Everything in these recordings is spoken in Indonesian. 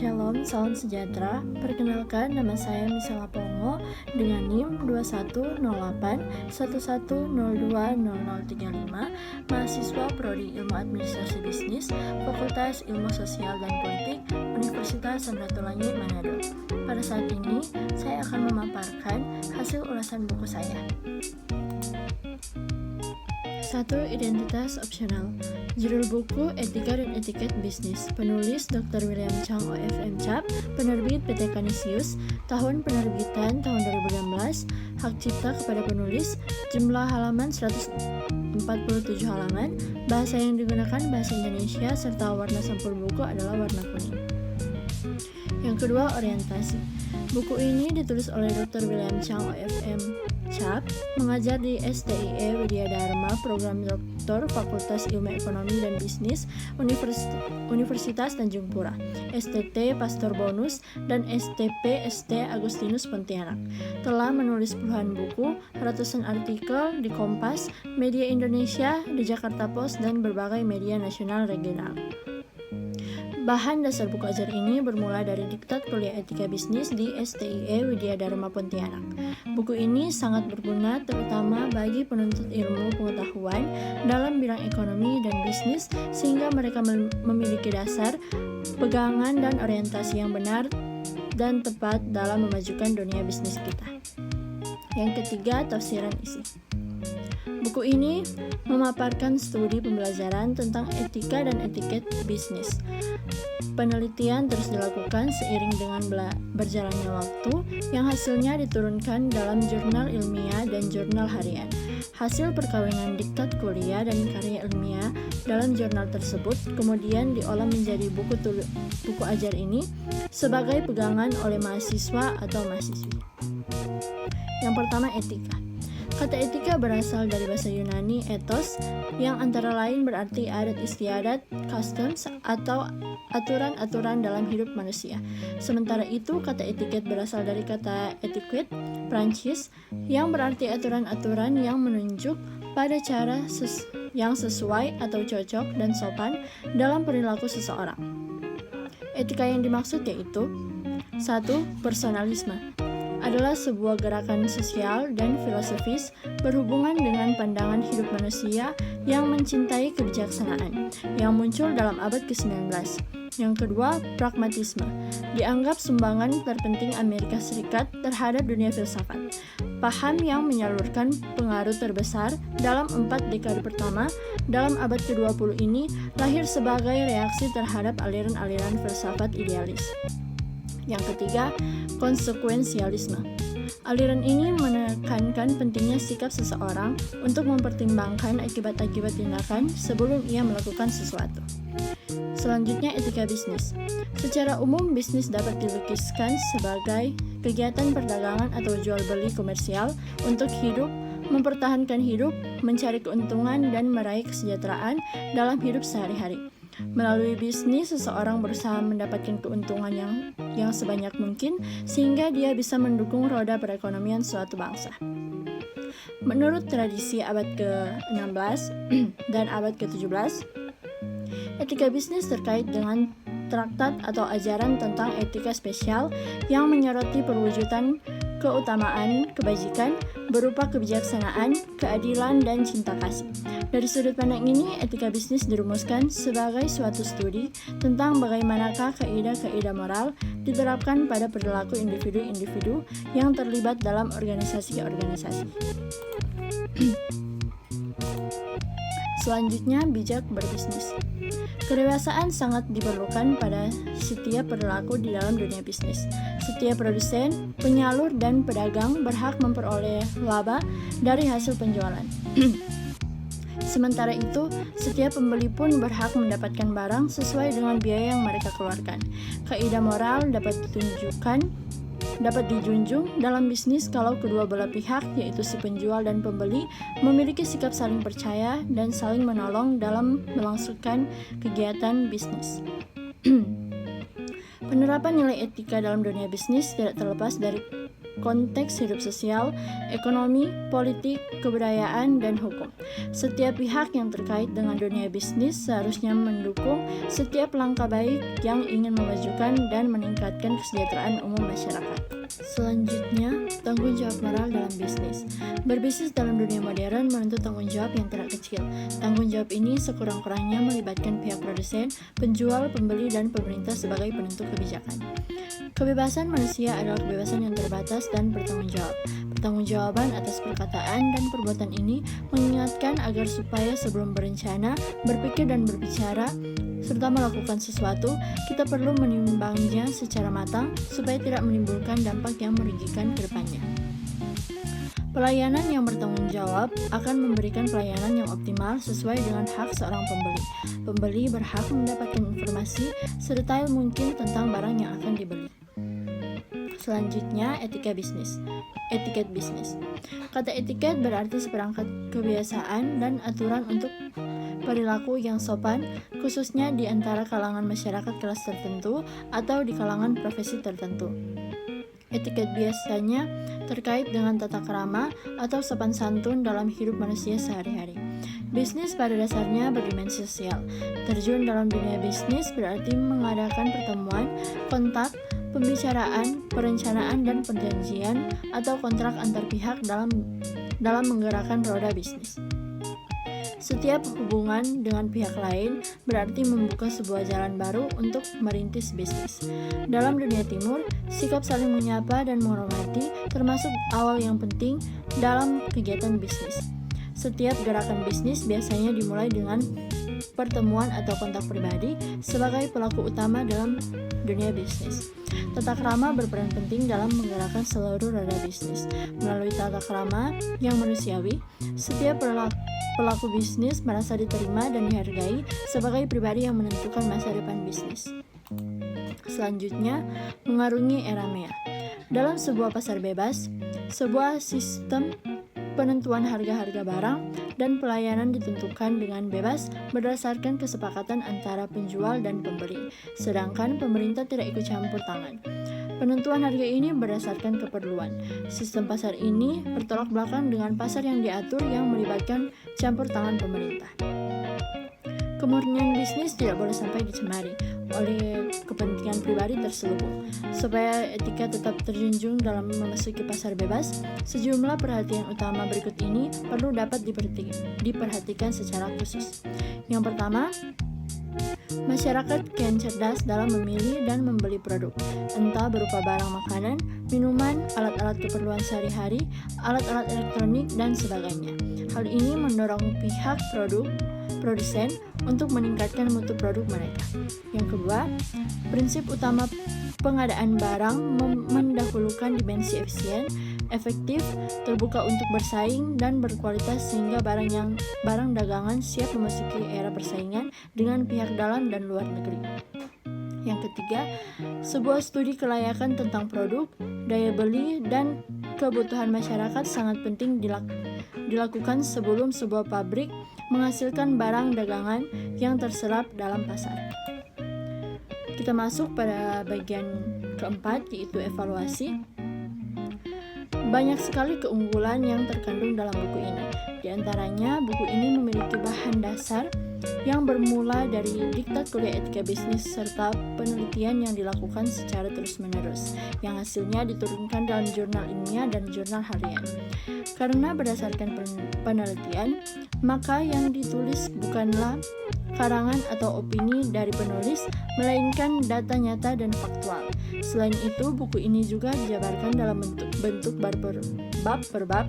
Shalom, salam sejahtera. Perkenalkan, nama saya Misela Pongo dengan NIM 210811020035, mahasiswa Prodi Ilmu Administrasi Bisnis, Fakultas Ilmu Sosial dan Politik, Universitas Samratulangi Manado. Pada saat ini, saya akan memaparkan hasil ulasan buku saya. 1. Identitas opsional. Judul buku Etika dan Etiket Bisnis. Penulis Dr. William Chang OFM Cap. Penerbit PT Canisius. Tahun penerbitan tahun 2016. Hak cipta kepada penulis. Jumlah halaman 147 halaman. Bahasa yang digunakan bahasa Indonesia serta warna sampul buku adalah warna kuning. Yang kedua, orientasi. Buku ini ditulis oleh Dr. William Chang OFM Cap, mengajar di STIE Widya Dharma, program doktor Fakultas Ilmu Ekonomi dan Bisnis, Universitas Tanjung Pura, STT Pastor Bonus, dan STP ST Agustinus Pontianak. Telah menulis puluhan buku, ratusan artikel di Kompas, Media Indonesia, di Jakarta Post, dan berbagai media nasional regional. Bahan dasar buku ajar ini bermula dari diktat kuliah etika bisnis di STIE Widya Dharma Pontianak. Buku ini sangat berguna terutama bagi penuntut ilmu pengetahuan dalam bidang ekonomi dan bisnis sehingga mereka memiliki dasar, pegangan, dan orientasi yang benar dan tepat dalam memajukan dunia bisnis kita. Yang ketiga, tafsiran isi. Buku ini memaparkan studi pembelajaran tentang etika dan etiket bisnis. Penelitian terus dilakukan seiring dengan berjalannya waktu yang hasilnya diturunkan dalam jurnal ilmiah dan jurnal harian. Hasil perkawinan diktat kuliah dan karya ilmiah dalam jurnal tersebut kemudian diolah menjadi buku ajar ini sebagai pegangan oleh mahasiswa atau mahasiswi. Yang pertama, etika. Kata etika berasal dari bahasa Yunani ethos yang antara lain berarti adat istiadat, customs, atau aturan-aturan dalam hidup manusia. Sementara itu, kata etiket berasal dari kata etiquette, Prancis, yang berarti aturan-aturan yang menunjuk pada cara yang sesuai atau cocok dan sopan dalam perilaku seseorang. Etika yang dimaksud yaitu 1. Personalisme adalah sebuah gerakan sosial dan filosofis berhubungan dengan pandangan hidup manusia yang mencintai kebijaksanaan yang muncul dalam abad ke-19. Yang kedua, pragmatisme dianggap sumbangan terpenting Amerika Serikat terhadap dunia filsafat. Paham yang menyalurkan pengaruh terbesar dalam 4 dekade pertama dalam abad ke-20 ini lahir sebagai reaksi terhadap aliran-aliran filsafat idealis. Yang ketiga, konsekuensialisme. Aliran ini menekankan pentingnya sikap seseorang untuk mempertimbangkan akibat-akibat tindakan sebelum ia melakukan sesuatu. Selanjutnya, etika bisnis. Secara umum, bisnis dapat dilukiskan sebagai kegiatan perdagangan atau jual beli komersial untuk hidup, mempertahankan hidup, mencari keuntungan, dan meraih kesejahteraan dalam hidup sehari-hari. Melalui bisnis, seseorang berusaha mendapatkan keuntungan yang sebanyak mungkin sehingga dia bisa mendukung roda perekonomian suatu bangsa. Menurut tradisi abad ke-16 dan abad ke-17, etika bisnis terkait dengan traktat atau ajaran tentang etika spesial yang menyoroti perwujudan keutamaan kebajikan berupa kebijaksanaan, keadilan, dan cinta kasih. Dari sudut pandang ini, etika bisnis dirumuskan sebagai suatu studi tentang bagaimanakah kaidah-kaidah moral diterapkan pada perilaku individu-individu yang terlibat dalam organisasi-organisasi. Selanjutnya, bijak berbisnis. Kedewasaan sangat diperlukan pada setiap perilaku di dalam dunia bisnis. Setiap produsen, penyalur, dan pedagang berhak memperoleh laba dari hasil penjualan. Sementara itu, setiap pembeli pun berhak mendapatkan barang sesuai dengan biaya yang mereka keluarkan. Kaidah moral dapat dijunjung dalam bisnis kalau kedua belah pihak, yaitu si penjual dan pembeli, memiliki sikap saling percaya dan saling menolong dalam melangsungkan kegiatan bisnis. Penerapan nilai etika dalam dunia bisnis tidak terlepas dari konteks hidup sosial, ekonomi, politik, kebudayaan, dan hukum. Setiap pihak yang terkait dengan dunia bisnis seharusnya mendukung setiap langkah baik yang ingin memajukan dan meningkatkan kesejahteraan umum masyarakat. Selanjutnya, tanggung jawab moral dalam bisnis. Berbisnis dalam dunia modern menuntut tanggung jawab yang tidak kecil. Tanggung jawab ini sekurang-kurangnya melibatkan pihak produsen, penjual, pembeli, dan pemerintah sebagai penentu kebijakan. Kebebasan manusia adalah kebebasan yang terbatas dan bertanggung jawab. Pertanggungjawaban atas perkataan dan perbuatan ini mengingatkan agar supaya sebelum berencana, berpikir dan berbicara, serta melakukan sesuatu, kita perlu menimbangnya secara matang supaya tidak menimbulkan dampak yang merugikan ke depannya. Pelayanan yang bertanggung jawab akan memberikan pelayanan yang optimal sesuai dengan hak seorang pembeli. Pembeli berhak mendapatkan informasi sedetail mungkin tentang barang yang akan dibeli. Selanjutnya, etiket bisnis. Kata etiket berarti seperangkat kebiasaan dan aturan untuk perilaku yang sopan, khususnya di antara kalangan masyarakat kelas tertentu atau di kalangan profesi tertentu. Etiket biasanya terkait dengan tata krama atau sopan santun dalam hidup manusia sehari-hari. Bisnis pada dasarnya berdimensi sosial. Terjun dalam dunia bisnis berarti mengadakan pertemuan, kontak, pembicaraan, perencanaan, dan perjanjian atau kontrak antar pihak dalam menggerakkan roda bisnis. Setiap hubungan dengan pihak lain berarti membuka sebuah jalan baru untuk merintis bisnis. Dalam dunia timur, sikap saling menyapa dan menghormati termasuk awal yang penting dalam kegiatan bisnis. Setiap gerakan bisnis biasanya dimulai dengan pertemuan atau kontak pribadi sebagai pelaku utama dalam dunia bisnis. Tata krama berperan penting dalam menggerakkan seluruh roda bisnis. Melalui tata krama yang manusiawi, setiap pelaku bisnis merasa diterima dan dihargai sebagai pribadi yang menentukan masa depan bisnis. Selanjutnya, mengarungi era MEA. Dalam sebuah pasar bebas, sebuah sistem penentuan harga-harga barang dan pelayanan ditentukan dengan bebas berdasarkan kesepakatan antara penjual dan pembeli, sedangkan pemerintah tidak ikut campur tangan. Penentuan harga ini berdasarkan keperluan. Sistem pasar ini bertolak belakang dengan pasar yang diatur yang melibatkan campur tangan pemerintah. Kemurnian bisnis tidak boleh sampai dicemari oleh kepentingan pribadi terselubung. Supaya etika tetap terjunjung dalam memasuki pasar bebas, sejumlah perhatian utama berikut ini perlu dapat diperhatikan secara khusus. Yang pertama, masyarakat kian cerdas dalam memilih dan membeli produk, entah berupa barang makanan, minuman, alat-alat keperluan sehari-hari, alat-alat elektronik, dan sebagainya. Hal ini mendorong pihak produsen untuk meningkatkan mutu produk mereka. Yang kedua, prinsip utama pengadaan barang mendahulukan dimensi efisien, efektif, terbuka untuk bersaing, dan berkualitas sehingga barang dagangan siap memasuki era persaingan dengan pihak dalam dan luar negeri. Yang ketiga, sebuah studi kelayakan tentang produk, daya beli, dan kebutuhan masyarakat sangat penting dilakukan sebelum sebuah pabrik menghasilkan barang dagangan yang terserap dalam pasar. Kita masuk pada bagian keempat, yaitu evaluasi. Banyak sekali keunggulan yang terkandung dalam buku ini. Di antaranya, buku ini memiliki bahan dasar yang bermula dari diktat kuliah etika bisnis serta penelitian yang dilakukan secara terus-menerus, yang hasilnya diturunkan dalam jurnal ilmiah dan jurnal harian. Karena berdasarkan penelitian, maka yang ditulis bukanlah karangan atau opini dari penulis, melainkan data nyata dan faktual. Selain itu, buku ini juga dijabarkan dalam bentuk bab per bab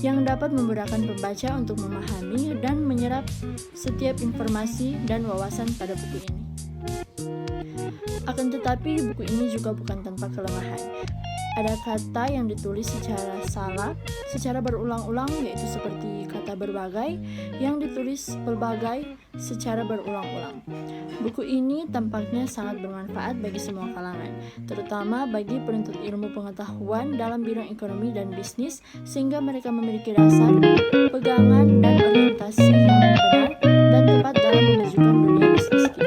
yang dapat memudahkan pembaca untuk memahami dan menyerap setiap informasi dan wawasan pada buku ini. Akan tetapi, buku ini juga bukan tanpa kelemahan. Ada kata yang ditulis secara salah, secara berulang-ulang, yaitu seperti kata berbagai yang ditulis berbagai secara berulang-ulang. Buku ini tampaknya sangat bermanfaat bagi semua kalangan, terutama bagi penuntut ilmu pengetahuan dalam bidang ekonomi dan bisnis, sehingga mereka memiliki dasar, pegangan, dan orientasi yang benar dan tepat dalam memajukan dunia bisnis kita.